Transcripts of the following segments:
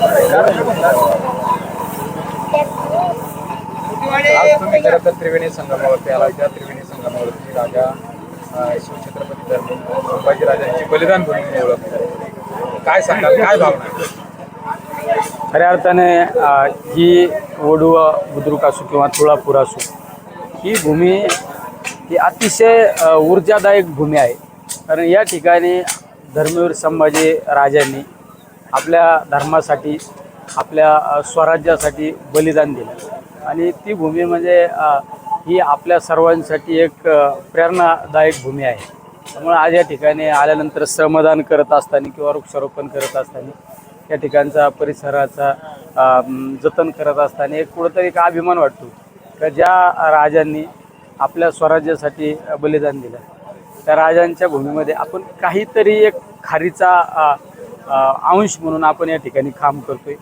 आज तुम्ही खरं तर त्रिवेणी संगमावरती आला. त्या त्रिवेणी संगमावरती राजा शिवछत्रपती संभाजीराजांची बलिदान भूमी ओळखली. काय सांगाल, काय भावना आहे? खऱ्या अर्थाने ही वडू बुद्रुक असो किंवा तुळापूर असो, ही भूमी ही अतिशय ऊर्जादायक भूमी आहे. कारण या ठिकाणी धर्मवीर संभाजी राजांनी आपल्या धर्मासाठी, आपल्या स्वराज्यासाठी बलिदान दिलं आणि ती भूमी म्हणजे ही आपल्या सर्वांसाठी एक प्रेरणादायक भूमी आहे. त्यामुळे आज या ठिकाणी आल्यानंतर श्रमदान करत असताना किंवा वृक्षारोपण करत असताना, या ठिकाणचा परिसराचा जतन करत असताना एक कुठंतरी एक अभिमान वाटतो का ज्या राजांनी आपल्या स्वराज्यासाठी बलिदान दिलं, त्या राजांच्या भूमीमध्ये आपण काहीतरी एक खारीचा अंश म्हणून आपण या ठिकाणी काम करतोय.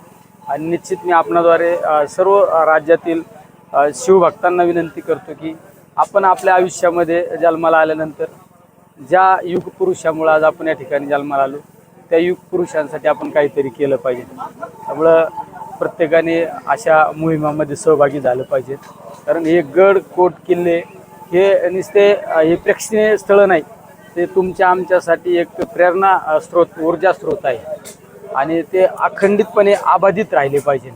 आणि निश्चित मी आपणाद्वारे सर्व राज्यातील शिवभक्तांना विनंती करतो की आपण आपल्या आयुष्यामध्ये जन्माला आल्यानंतर ज्या युगपुरुषामुळे आज आपण या ठिकाणी जन्माला आलो, त्या युगपुरुषांसाठी आपण काहीतरी केलं पाहिजे. त्यामुळं प्रत्येकाने अशा मोहिमामध्ये सहभागी झालं पाहिजे. कारण हे गड कोट किल्ले हे नुसते हे प्रेक्षणीय स्थळं नाही, ते तुमच्या आमच्यासाठी एक प्रेरणा स्रोत, ऊर्जा स्रोत आहे आणि ते अखंडितपणे अबाधित राहिले पाहिजे.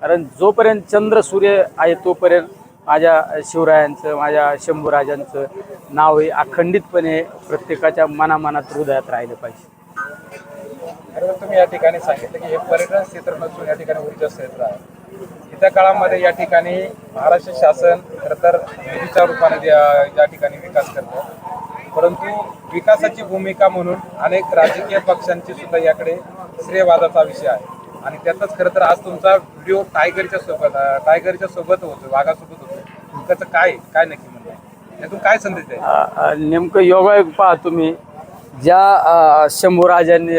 कारण जोपर्यंत चंद्र सूर्य आहे तोपर्यंत माझ्या शिवरायांचं, माझ्या शंभूराजांचं नाव हे अखंडितपणे प्रत्येकाच्या मनामनात, हृदयात राहिलं पाहिजे. खरं तुम्ही या ठिकाणी सांगितलं की हे पर्यटन क्षेत्र नसून या ठिकाणी ऊर्जा क्षेत्र आहे. येत्या काळामध्ये या ठिकाणी महाराष्ट्र शासन खरं तर निधीच्या रूपाने या ठिकाणी विकास करतं, परंतु विकासाची भूमिका म्हणून अनेक राजकीय पक्षांची सुद्धा याकडे श्रेयवादाचा विषय आहे. आणि त्यातच खरं तर आज तुमचा व्हिडिओ टायगरच्या सोबत होतो, वाघासोबत होतो. त्याचं काय नक्की म्हणताय, त्यातून काय संदेश आहे? नेमकं योगायोग पहा तुम्ही, ज्या शंभूराजांनी,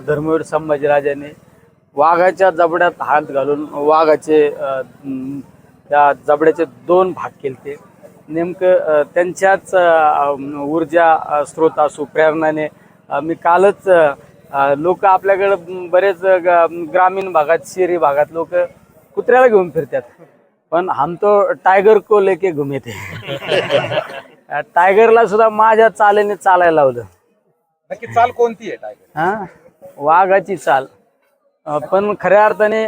धर्मवीर संभाजीराजांनी वाघाच्या जबड्यात हात घालून वाघाचे त्या जबड्याचे 2 भाग केले, नेमकं त्यांच्याच ऊर्जा स्रोत असो, प्रेरणाने मी कालच लोक आपल्याकडं बरेच ग्रामीण भागात, शहरी भागात लोक कुत्र्याला घेऊन फिरतात, पण हम तो टायगर को लेके घुमे थे. टायगरला सुद्धा माझ्या चालेने चालायला लावलं. नक्की चाल कोणती आहे टायगर? हां, वाघाची चाल. पण खऱ्या अर्थाने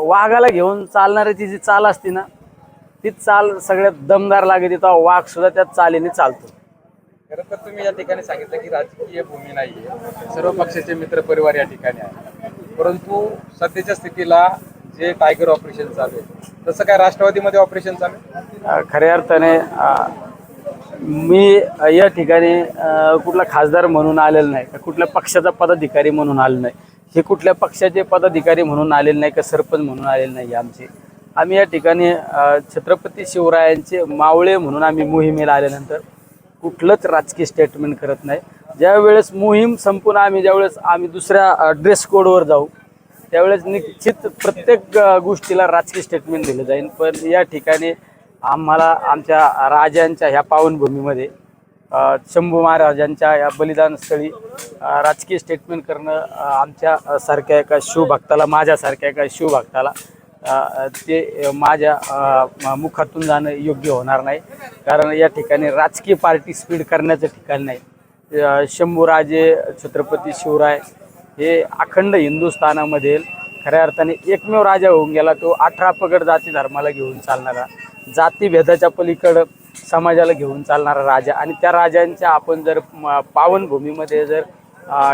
वाघाला घेऊन चालणाऱ्याची जी चाल असते ना, तीच चाल सगळ्यात दमदार लागते. तेव्हा वाघ सुद्धा त्या चालीने चालतो. खरं तर तुम्ही या ठिकाणी सांगितलं की राजकीय भूमी नाहीये, सर्व पक्षाचे मित्र परिवार या ठिकाणी आहे, परंतु सध्याच्या स्थितीला जे टायगर ऑपरेशन चालू आहे तसं काय राष्ट्रवादीमध्ये ऑपरेशन चालू आहे? खऱ्या अर्थाने मी या ठिकाणी कुठला खासदार म्हणून आलेला नाही, का कुठल्या पक्षाचा पदाधिकारी म्हणून आलेलो नाही, हे कुठल्या पक्षाचे पदाधिकारी म्हणून आलेले नाही, का सरपंच म्हणून आलेले नाही. आम्ही या ठिकाणी छत्रपती शिवरायांचे मावळे म्हणून आम्ही मोहिमेला आल्यानंतर कुठलंच राजकीय स्टेटमेंट करत नाही. ज्यावेळेस मोहीम संपून ज्यावेळेस आम्ही दुसऱ्या ड्रेस कोडवर जाऊ, त्यावेळेस निश्चित प्रत्येक गोष्टीला राजकीय स्टेटमेंट दिलं जाईल. पण या ठिकाणी आम्हाला आमच्या राजांच्या ह्या पावनभूमीमध्ये, शंभू महाराजांच्या या बलिदानस्थळी राजकीय स्टेटमेंट करणं आमच्या सारख्या एका शिवभक्ताला, माझ्यासारख्या एका शिवभक्ताला ते माझ्या मुखातून जाणं योग्य होणार नाही. कारण या ठिकाणी राजकीय पार्टिसिपेट करण्याचं ठिकाण नाही. शंभूराजे छत्रपती शिवराय हे अखंड हिंदुस्थानामध्ये खऱ्या अर्थाने एकमेव राजा होऊन गेला, तो 18 पगड जाती धर्माला घेऊन चालणारा, जातीभेदाच्या पलीकडं समाजाला घेऊन चालणारा राजा. आणि त्या राजांच्या आपण जर पावनभूमीमध्ये जर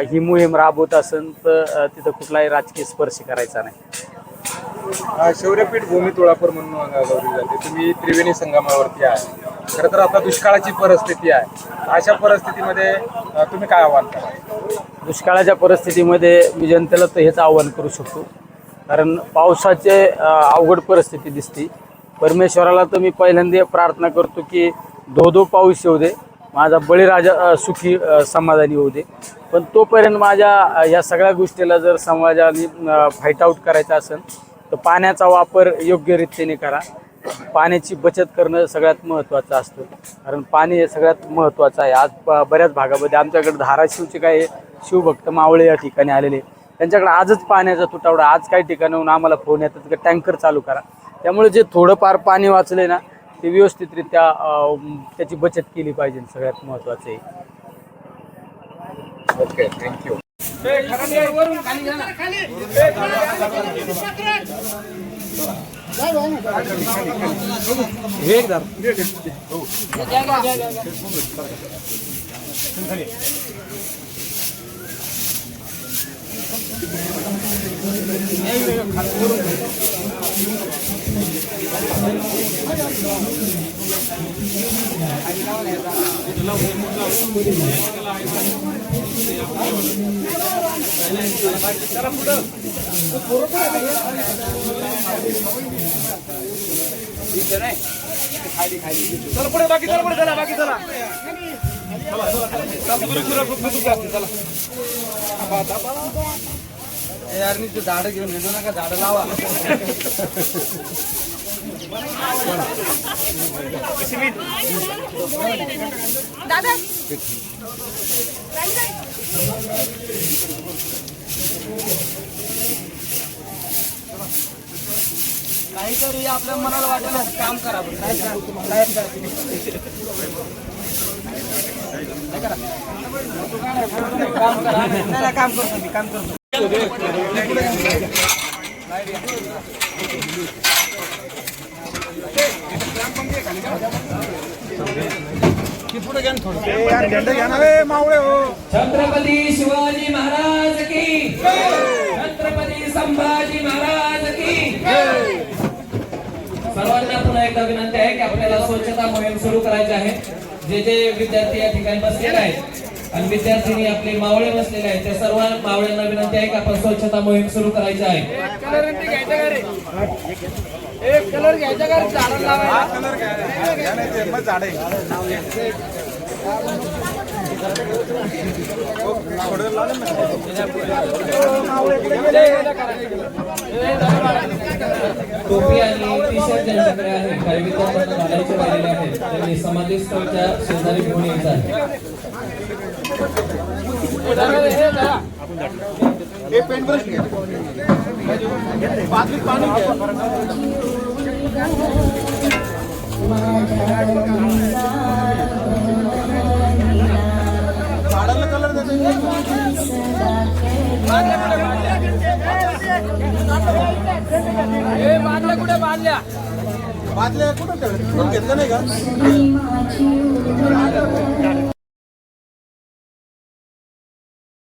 ही मोहीम राबवत असेल तर तिथं कुठलाही राजकीय स्पर्श करायचा नाही. शौर्यपीठ भूमी तुळापूर म्हणून गौरवली जाते. तुम्ही त्रिवेणी संगमावरती आहे. खरं तर आता दुष्काळाची परिस्थिती आहे. अशा परिस्थितीमध्ये तुम्ही काय आव्हान कराल? दुष्काळाच्या परिस्थितीमध्ये मी जनतेला तर हेच आव्हान करू शकतो, कारण पावसाचे अवघड परिस्थिती दिसते. परमेश्वराला तर मी पहिल्यांदा प्रार्थना करतो की धो पाऊस येऊ दे, माझा बळीराजा सुखी समाधानी होऊ दे. पण तोपर्यंत माझ्या या सगळ्या गोष्टीला जर समाजाने फाईट आऊट करायचं असेल तर पाण्याचा वापर योग्य रीतीने करा. पाण्याची बचत करणं सगळ्यात महत्त्वाचं असतं, कारण पाणी हे सगळ्यात महत्त्वाचं आहे. आज बऱ्याच भागामध्ये आमच्याकडे धाराशिवचे काही शिवभक्त मावळे या ठिकाणी आलेले, त्यांच्याकडे आजच पाण्याचा तुटवडा, आज काही ठिकाणाहून आम्हाला फोन येतात की टँकर चालू करा. त्यामुळे जे थोडंफार पाणी वाचले ना ते व्यवस्थितरित्या त्याची बचत केली पाहिजे, सगळ्यात महत्त्वाचं आहे. Okay, thank you. चला पुढे, बाकी चला पुढे, चला बाकी चला. यार मी झाडं घेऊन येतो नका, झाडं लावा. दादा काहीतरी आपल्या मनाला वाटेल काम करा. काम करतो मी, काम करतो. पुढे घ्या थोडं, झेंडा घ्या ना रे मावळे हो. छत्रपती शिवाजी महाराज की छत्रपती संभाजी महाराज की सर्वांना पुन्हा एकदा विनंती आहे की आपल्याला स्वच्छता मोहीम सुरू करायची आहे. जे जे विद्यार्थी या ठिकाणी बसलेले आहेत आणि विद्यार्थिनी आपले मावळे बसलेले आहेत त्या सर्व मावळ्यांना विनंती आहे की आपण स्वच्छता मोहीम सुरू करायची आहे. एक कलर घ्यायचा का झाड लावायला? कलर घ्यायचा, झाड टोपी आणि टी शर्ट ज्यांच्याकडे आहे काही विद्यार्थ्यांना घालायचे राहिलेले आहेत त्यांनी समाधी स्थळच्या शेजारी घेऊन यायचं आहे. बादल्या कुठे बादल्या बादल्या कुठं घेतलं नाही का?